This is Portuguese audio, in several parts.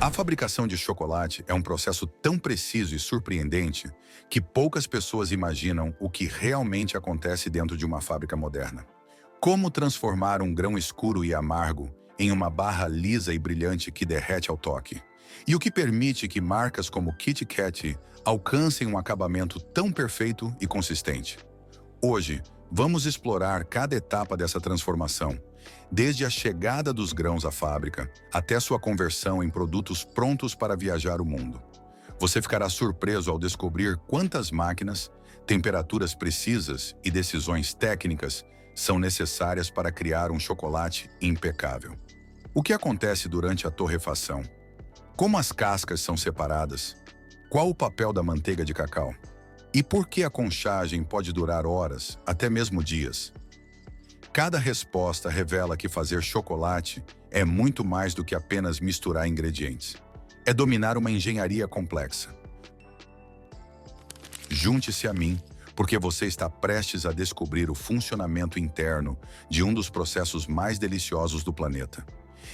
A fabricação de chocolate é um processo tão preciso e surpreendente que poucas pessoas imaginam o que realmente acontece dentro de uma fábrica moderna. Como transformar um grão escuro e amargo em uma barra lisa e brilhante que derrete ao toque? E o que permite que marcas como Kit Kat alcancem um acabamento tão perfeito e consistente? Hoje, vamos explorar cada etapa dessa transformação, desde a chegada dos grãos à fábrica até sua conversão em produtos prontos para viajar o mundo. Você ficará surpreso ao descobrir quantas máquinas, temperaturas precisas e decisões técnicas são necessárias para criar um chocolate impecável. O que acontece durante a torrefação? Como as cascas são separadas? Qual o papel da manteiga de cacau? E por que a conchagem pode durar horas, até mesmo dias? Cada resposta revela que fazer chocolate é muito mais do que apenas misturar ingredientes. É dominar uma engenharia complexa. Junte-se a mim, porque você está prestes a descobrir o funcionamento interno de um dos processos mais deliciosos do planeta.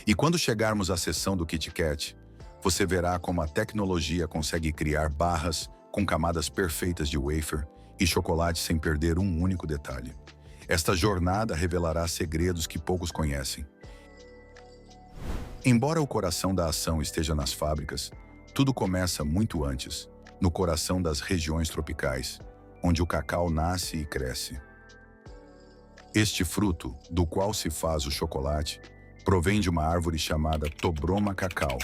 E quando chegarmos à seção do Kit Kat, você verá como a tecnologia consegue criar barras com camadas perfeitas de wafer e chocolate sem perder um único detalhe. Esta jornada revelará segredos que poucos conhecem. Embora o coração da ação esteja nas fábricas, tudo começa muito antes, no coração das regiões tropicais, onde o cacau nasce e cresce. Este fruto, do qual se faz o chocolate, provém de uma árvore chamada Tobroma cacau,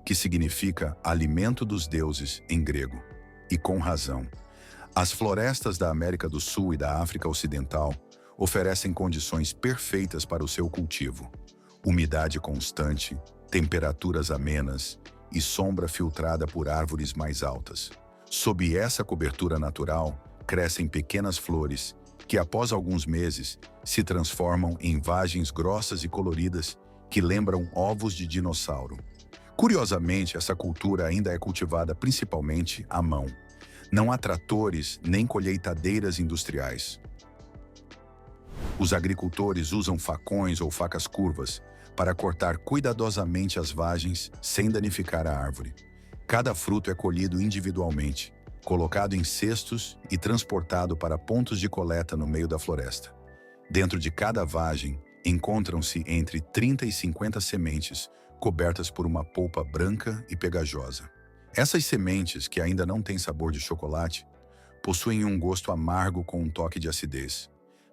que significa alimento dos deuses em grego. E com razão. As florestas da América do Sul e da África Ocidental oferecem condições perfeitas para o seu cultivo. Umidade constante, temperaturas amenas e sombra filtrada por árvores mais altas. Sob essa cobertura natural, crescem pequenas flores que, após alguns meses, se transformam em vagens grossas e coloridas que lembram ovos de dinossauro. Curiosamente, essa cultura ainda é cultivada principalmente à mão. Não há tratores nem colheitadeiras industriais. Os agricultores usam facões ou facas curvas para cortar cuidadosamente as vagens sem danificar a árvore. Cada fruto é colhido individualmente, colocado em cestos e transportado para pontos de coleta no meio da floresta. Dentro de cada vagem, encontram-se entre 30 e 50 sementes, cobertas por uma polpa branca e pegajosa. Essas sementes, que ainda não têm sabor de chocolate, possuem um gosto amargo com um toque de acidez.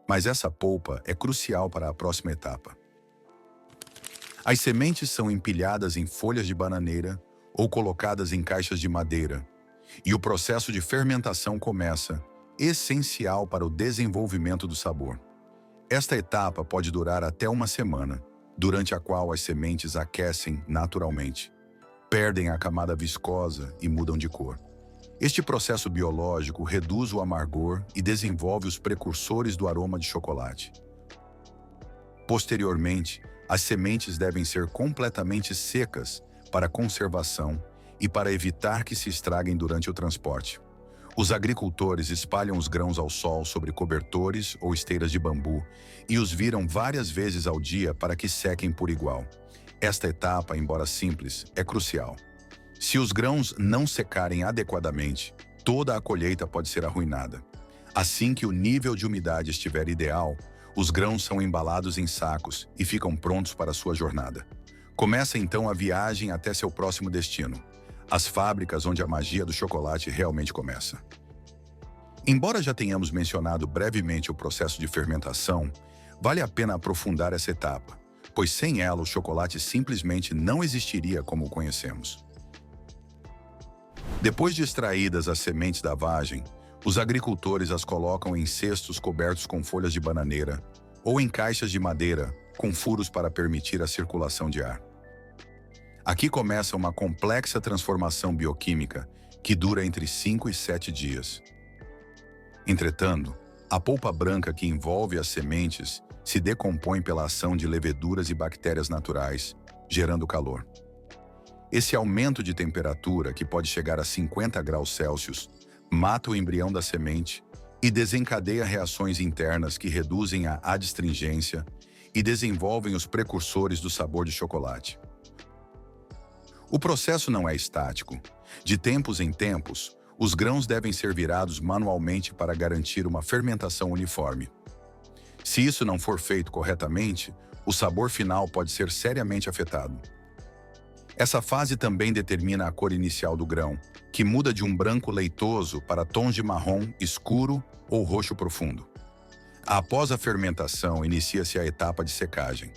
Mas essa polpa é crucial para a próxima etapa. As sementes são empilhadas em folhas de bananeira ou colocadas em caixas de madeira, e o processo de fermentação começa, essencial para o desenvolvimento do sabor. Esta etapa pode durar até uma semana, durante a qual as sementes aquecem naturalmente, perdem a camada viscosa e mudam de cor. Este processo biológico reduz o amargor e desenvolve os precursores do aroma de chocolate. Posteriormente, as sementes devem ser completamente secas para conservação e para evitar que se estraguem durante o transporte. Os agricultores espalham os grãos ao sol sobre cobertores ou esteiras de bambu e os viram várias vezes ao dia para que sequem por igual. Esta etapa, embora simples, é crucial. Se os grãos não secarem adequadamente, toda a colheita pode ser arruinada. Assim que o nível de umidade estiver ideal, os grãos são embalados em sacos e ficam prontos para sua jornada. Começa então a viagem até seu próximo destino, as fábricas onde a magia do chocolate realmente começa. Embora já tenhamos mencionado brevemente o processo de fermentação, vale a pena aprofundar essa etapa, pois sem ela o chocolate simplesmente não existiria como o conhecemos. Depois de extraídas as sementes da vagem, os agricultores as colocam em cestos cobertos com folhas de bananeira ou em caixas de madeira com furos para permitir a circulação de ar. Aqui começa uma complexa transformação bioquímica que dura entre 5 e 7 dias. Entretanto, a polpa branca que envolve as sementes se decompõe pela ação de leveduras e bactérias naturais, gerando calor. Esse aumento de temperatura, que pode chegar a 50 graus Celsius, mata o embrião da semente e desencadeia reações internas que reduzem a adstringência e desenvolvem os precursores do sabor de chocolate. O processo não é estático. De tempos em tempos, os grãos devem ser virados manualmente para garantir uma fermentação uniforme. Se isso não for feito corretamente, o sabor final pode ser seriamente afetado. Essa fase também determina a cor inicial do grão, que muda de um branco leitoso para tons de marrom escuro ou roxo profundo. Após a fermentação, inicia-se a etapa de secagem.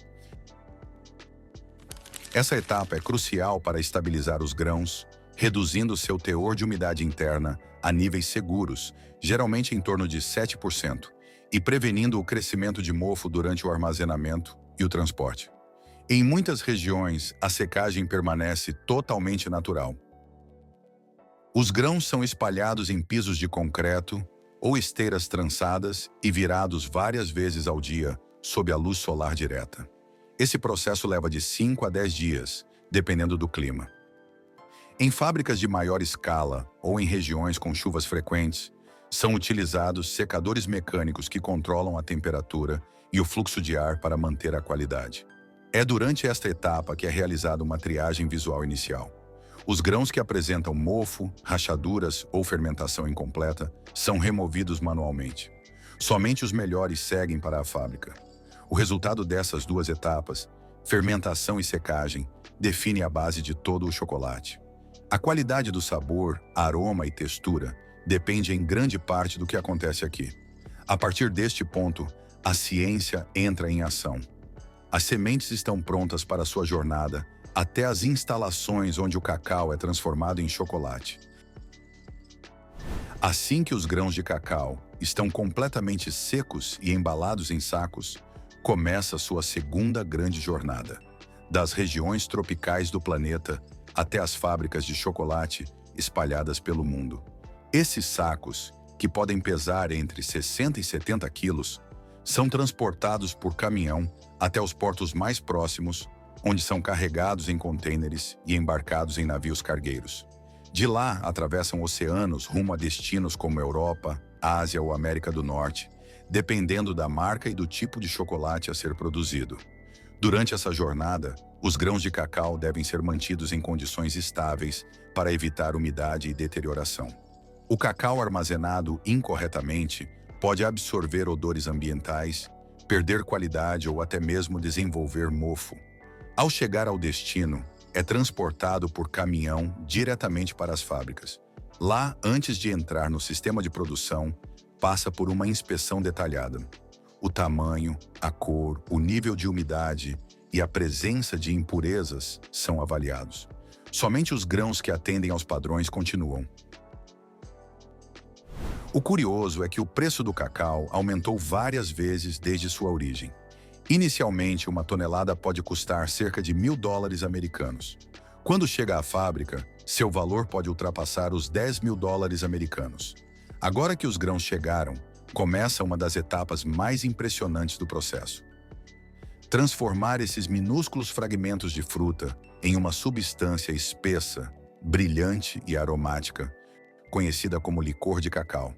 Essa etapa é crucial para estabilizar os grãos, reduzindo seu teor de umidade interna a níveis seguros, geralmente em torno de 7%, e prevenindo o crescimento de mofo durante o armazenamento e o transporte. Em muitas regiões, a secagem permanece totalmente natural. Os grãos são espalhados em pisos de concreto ou esteiras trançadas e virados várias vezes ao dia, sob a luz solar direta. Esse processo leva de 5 a 10 dias, dependendo do clima. Em fábricas de maior escala ou em regiões com chuvas frequentes, são utilizados secadores mecânicos que controlam a temperatura e o fluxo de ar para manter a qualidade. É durante esta etapa que é realizada uma triagem visual inicial. Os grãos que apresentam mofo, rachaduras ou fermentação incompleta são removidos manualmente. Somente os melhores seguem para a fábrica. O resultado dessas duas etapas, fermentação e secagem, define a base de todo o chocolate. A qualidade do sabor, aroma e textura depende em grande parte do que acontece aqui. A partir deste ponto, a ciência entra em ação. As sementes estão prontas para sua jornada até as instalações onde o cacau é transformado em chocolate. Assim que os grãos de cacau estão completamente secos e embalados em sacos, começa sua segunda grande jornada, das regiões tropicais do planeta até as fábricas de chocolate espalhadas pelo mundo. Esses sacos, que podem pesar entre 60 e 70 quilos, são transportados por caminhão até os portos mais próximos, onde são carregados em contêineres e embarcados em navios cargueiros. De lá, atravessam oceanos rumo a destinos como Europa, Ásia ou América do Norte, dependendo da marca e do tipo de chocolate a ser produzido. Durante essa jornada, os grãos de cacau devem ser mantidos em condições estáveis para evitar umidade e deterioração. O cacau armazenado incorretamente pode absorver odores ambientais, perder qualidade ou até mesmo desenvolver mofo. Ao chegar ao destino, é transportado por caminhão diretamente para as fábricas. Lá, antes de entrar no sistema de produção, passa por uma inspeção detalhada. O tamanho, a cor, o nível de umidade e a presença de impurezas são avaliados. Somente os grãos que atendem aos padrões continuam. O curioso é que o preço do cacau aumentou várias vezes desde sua origem. Inicialmente, uma tonelada pode custar cerca de $1.000 americanos. Quando chega à fábrica, seu valor pode ultrapassar os $10.000 americanos. Agora que os grãos chegaram, começa uma das etapas mais impressionantes do processo. Transformar esses minúsculos fragmentos de fruta em uma substância espessa, brilhante e aromática, conhecida como licor de cacau.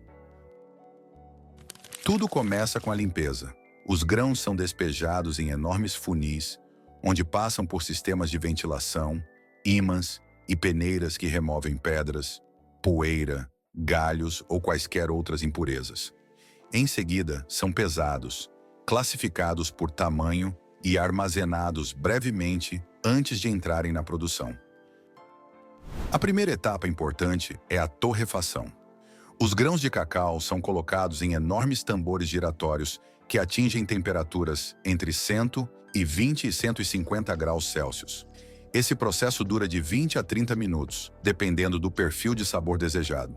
Tudo começa com a limpeza. Os grãos são despejados em enormes funis, onde passam por sistemas de ventilação, ímãs e peneiras que removem pedras, poeira, galhos ou quaisquer outras impurezas. Em seguida, são pesados, classificados por tamanho e armazenados brevemente antes de entrarem na produção. A primeira etapa importante é a torrefação. Os grãos de cacau são colocados em enormes tambores giratórios que atingem temperaturas entre 120 e 150 graus Celsius. Esse processo dura de 20 a 30 minutos, dependendo do perfil de sabor desejado.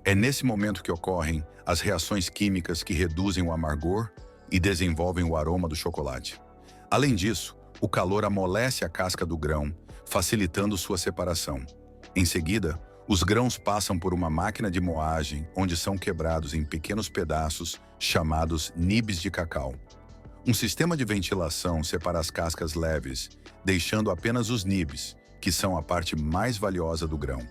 É nesse momento que ocorrem as reações químicas que reduzem o amargor e desenvolvem o aroma do chocolate. Além disso, o calor amolece a casca do grão, facilitando sua separação. Em seguida, os grãos passam por uma máquina de moagem, onde são quebrados em pequenos pedaços, chamados nibs de cacau. Um sistema de ventilação separa as cascas leves, deixando apenas os nibs, que são a parte mais valiosa do grão.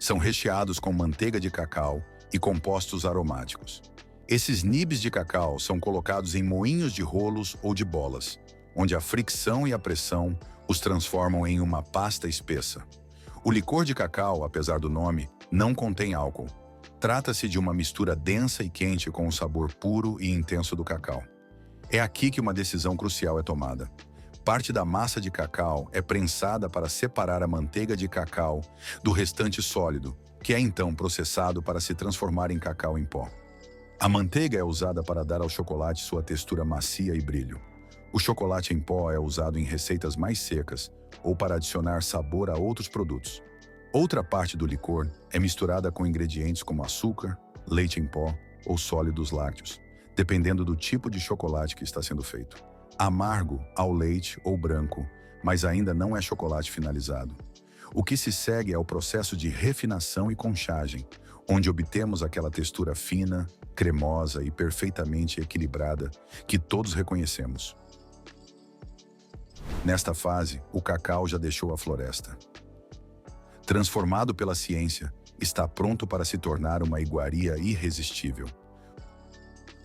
São recheados com manteiga de cacau e compostos aromáticos. Esses nibs de cacau são colocados em moinhos de rolos ou de bolas, onde a fricção e a pressão os transformam em uma pasta espessa. O licor de cacau, apesar do nome, não contém álcool. Trata-se de uma mistura densa e quente com o sabor puro e intenso do cacau. É aqui que uma decisão crucial é tomada. Parte da massa de cacau é prensada para separar a manteiga de cacau do restante sólido, que é então processado para se transformar em cacau em pó. A manteiga é usada para dar ao chocolate sua textura macia e brilho. O chocolate em pó é usado em receitas mais secas ou para adicionar sabor a outros produtos. Outra parte do licor é misturada com ingredientes como açúcar, leite em pó ou sólidos lácteos, dependendo do tipo de chocolate que está sendo feito. Amargo ao leite ou branco, mas ainda não é chocolate finalizado. O que se segue é o processo de refinação e conchagem, onde obtemos aquela textura fina, cremosa e perfeitamente equilibrada que todos reconhecemos. Nesta fase, o cacau já deixou a floresta. Transformado pela ciência, está pronto para se tornar uma iguaria irresistível.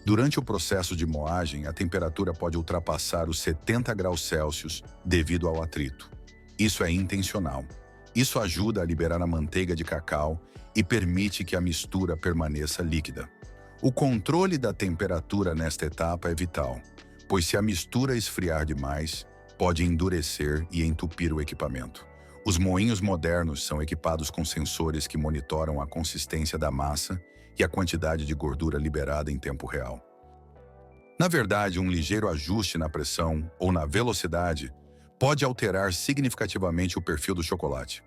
Durante o processo de moagem, a temperatura pode ultrapassar os 70 graus Celsius devido ao atrito. Isso é intencional. Isso ajuda a liberar a manteiga de cacau e permite que a mistura permaneça líquida. O controle da temperatura nesta etapa é vital, pois se a mistura esfriar demais, pode endurecer e entupir o equipamento. Os moinhos modernos são equipados com sensores que monitoram a consistência da massa e a quantidade de gordura liberada em tempo real. Na verdade, um ligeiro ajuste na pressão ou na velocidade pode alterar significativamente o perfil do chocolate.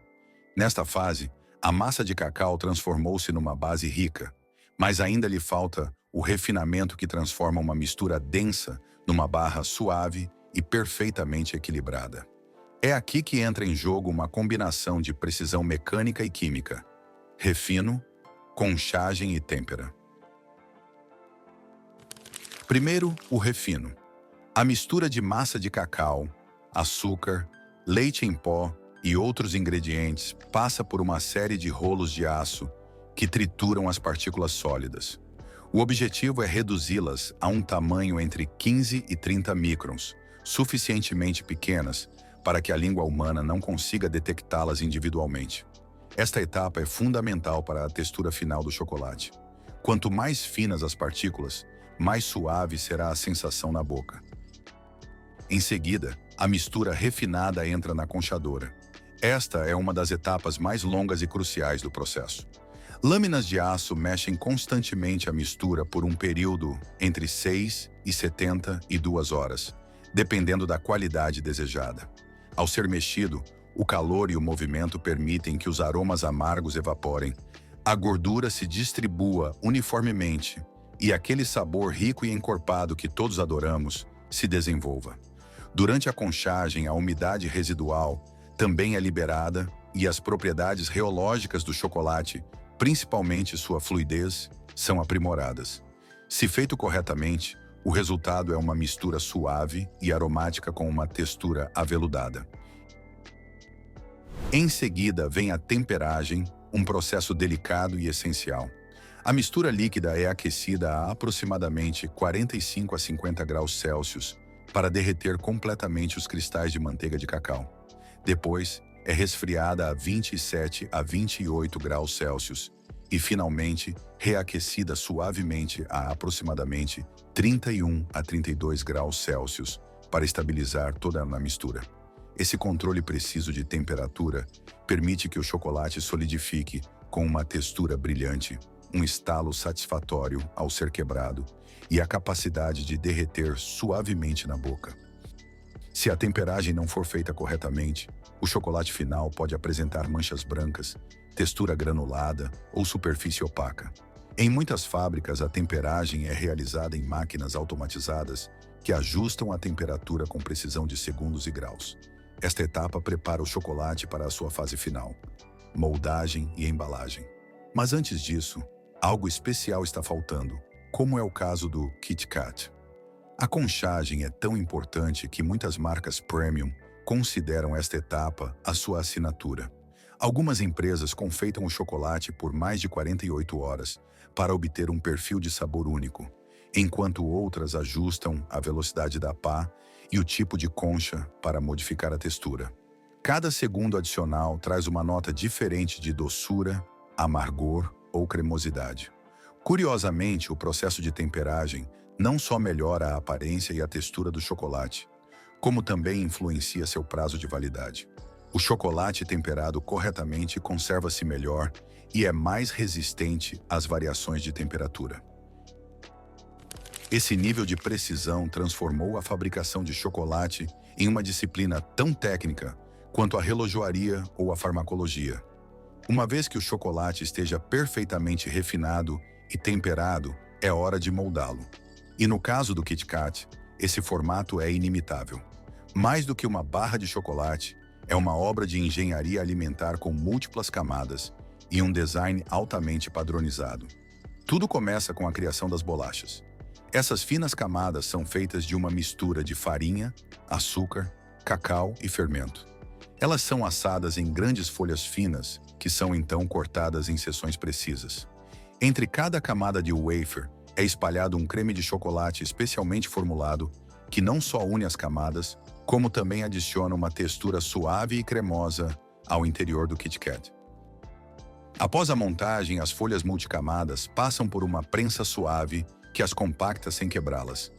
Nesta fase, a massa de cacau transformou-se numa base rica, mas ainda lhe falta o refinamento que transforma uma mistura densa numa barra suave e perfeitamente equilibrada. É aqui que entra em jogo uma combinação de precisão mecânica e química, refino, conchagem e têmpera. Primeiro, o refino. A mistura de massa de cacau, açúcar, leite em pó e outros ingredientes passa por uma série de rolos de aço que trituram as partículas sólidas. O objetivo é reduzi-las a um tamanho entre 15 e 30 microns, suficientemente pequenas para que a língua humana não consiga detectá-las individualmente. Esta etapa é fundamental para a textura final do chocolate. Quanto mais finas as partículas, mais suave será a sensação na boca. Em seguida, a mistura refinada entra na conchadora. Esta é uma das etapas mais longas e cruciais do processo. Lâminas de aço mexem constantemente a mistura por um período entre 6 e 72 horas, dependendo da qualidade desejada. Ao ser mexido, o calor e o movimento permitem que os aromas amargos evaporem, a gordura se distribua uniformemente e aquele sabor rico e encorpado que todos adoramos se desenvolva. Durante a conchagem, a umidade residual também é liberada e as propriedades reológicas do chocolate, principalmente sua fluidez, são aprimoradas. Se feito corretamente, o resultado é uma mistura suave e aromática com uma textura aveludada. Em seguida vem a temperagem, um processo delicado e essencial. A mistura líquida é aquecida a aproximadamente 45 a 50 graus Celsius para derreter completamente os cristais de manteiga de cacau. Depois, é resfriada a 27 a 28 graus Celsius e, finalmente, reaquecida suavemente a aproximadamente 31 a 32 graus Celsius para estabilizar toda a mistura. Esse controle preciso de temperatura permite que o chocolate solidifique com uma textura brilhante, um estalo satisfatório ao ser quebrado e a capacidade de derreter suavemente na boca. Se a temperagem não for feita corretamente, o chocolate final pode apresentar manchas brancas, textura granulada ou superfície opaca. Em muitas fábricas, a temperagem é realizada em máquinas automatizadas que ajustam a temperatura com precisão de segundos e graus. Esta etapa prepara o chocolate para a sua fase final, moldagem e embalagem. Mas antes disso, algo especial está faltando, como é o caso do Kit Kat. A conchagem é tão importante que muitas marcas premium consideram esta etapa a sua assinatura. Algumas empresas confeitam o chocolate por mais de 48 horas para obter um perfil de sabor único, enquanto outras ajustam a velocidade da pá e o tipo de concha para modificar a textura. Cada segundo adicional traz uma nota diferente de doçura, amargor ou cremosidade. Curiosamente, o processo de temperagem não só melhora a aparência e a textura do chocolate, como também influencia seu prazo de validade. O chocolate temperado corretamente conserva-se melhor e é mais resistente às variações de temperatura. Esse nível de precisão transformou a fabricação de chocolate em uma disciplina tão técnica quanto a relojoaria ou a farmacologia. Uma vez que o chocolate esteja perfeitamente refinado e temperado, é hora de moldá-lo. E no caso do Kit Kat, esse formato é inimitável. Mais do que uma barra de chocolate, é uma obra de engenharia alimentar com múltiplas camadas e um design altamente padronizado. Tudo começa com a criação das bolachas. Essas finas camadas são feitas de uma mistura de farinha, açúcar, cacau e fermento. Elas são assadas em grandes folhas finas, que são então cortadas em seções precisas. Entre cada camada de wafer é espalhado um creme de chocolate especialmente formulado, que não só une as camadas, como também adiciona uma textura suave e cremosa ao interior do Kit Kat. Após a montagem, as folhas multicamadas passam por uma prensa suave que as compacta sem quebrá-las.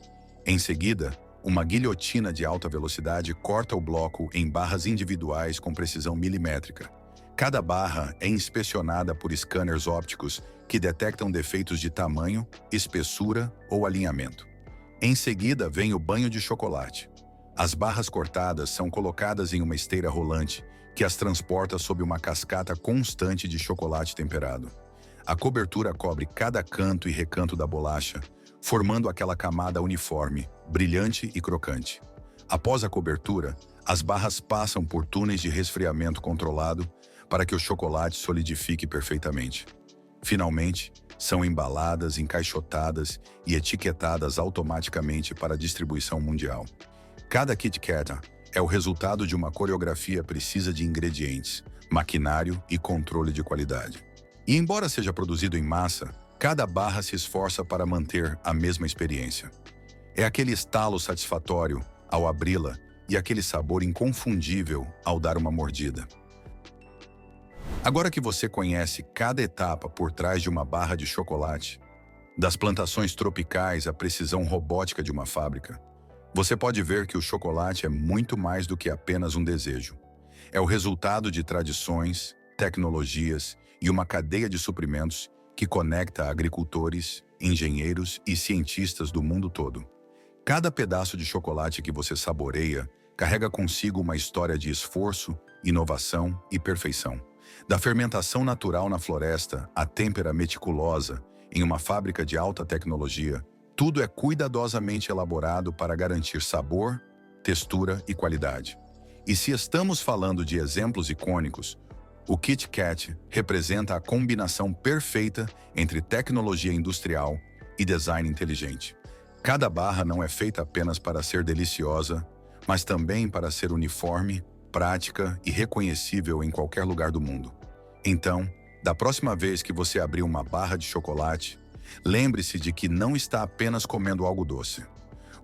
Em seguida, uma guilhotina de alta velocidade corta o bloco em barras individuais com precisão milimétrica. Cada barra é inspecionada por scanners ópticos que detectam defeitos de tamanho, espessura ou alinhamento. Em seguida, vem o banho de chocolate. As barras cortadas são colocadas em uma esteira rolante, que as transporta sob uma cascata constante de chocolate temperado. A cobertura cobre cada canto e recanto da bolacha, formando aquela camada uniforme, brilhante e crocante. Após a cobertura, as barras passam por túneis de resfriamento controlado para que o chocolate solidifique perfeitamente. Finalmente, são embaladas, encaixotadas e etiquetadas automaticamente para distribuição mundial. Cada Kit Kat é o resultado de uma coreografia precisa de ingredientes, maquinário e controle de qualidade. E embora seja produzido em massa, cada barra se esforça para manter a mesma experiência. É aquele estalo satisfatório ao abri-la e aquele sabor inconfundível ao dar uma mordida. Agora que você conhece cada etapa por trás de uma barra de chocolate, das plantações tropicais à precisão robótica de uma fábrica, você pode ver que o chocolate é muito mais do que apenas um desejo. É o resultado de tradições, tecnologias e uma cadeia de suprimentos que conecta agricultores, engenheiros e cientistas do mundo todo. Cada pedaço de chocolate que você saboreia carrega consigo uma história de esforço, inovação e perfeição. Da fermentação natural na floresta à têmpera meticulosa em uma fábrica de alta tecnologia, tudo é cuidadosamente elaborado para garantir sabor, textura e qualidade. E se estamos falando de exemplos icônicos, o Kit Kat representa a combinação perfeita entre tecnologia industrial e design inteligente. Cada barra não é feita apenas para ser deliciosa, mas também para ser uniforme, prática e reconhecível em qualquer lugar do mundo. Então, da próxima vez que você abrir uma barra de chocolate, lembre-se de que não está apenas comendo algo doce.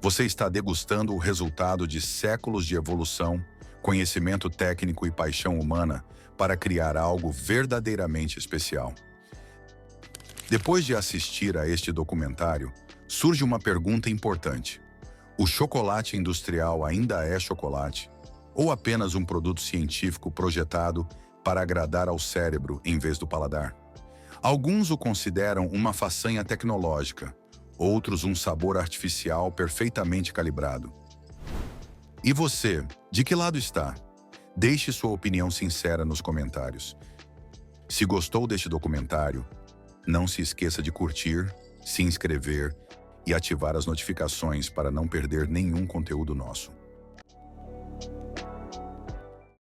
Você está degustando o resultado de séculos de evolução, conhecimento técnico e paixão humana para criar algo verdadeiramente especial. Depois de assistir a este documentário, surge uma pergunta importante. O chocolate industrial ainda é chocolate? Ou apenas um produto científico projetado para agradar ao cérebro em vez do paladar? Alguns o consideram uma façanha tecnológica, outros um sabor artificial perfeitamente calibrado. E você, de que lado está? Deixe sua opinião sincera nos comentários. Se gostou deste documentário, não se esqueça de curtir, se inscrever e ativar as notificações para não perder nenhum conteúdo nosso.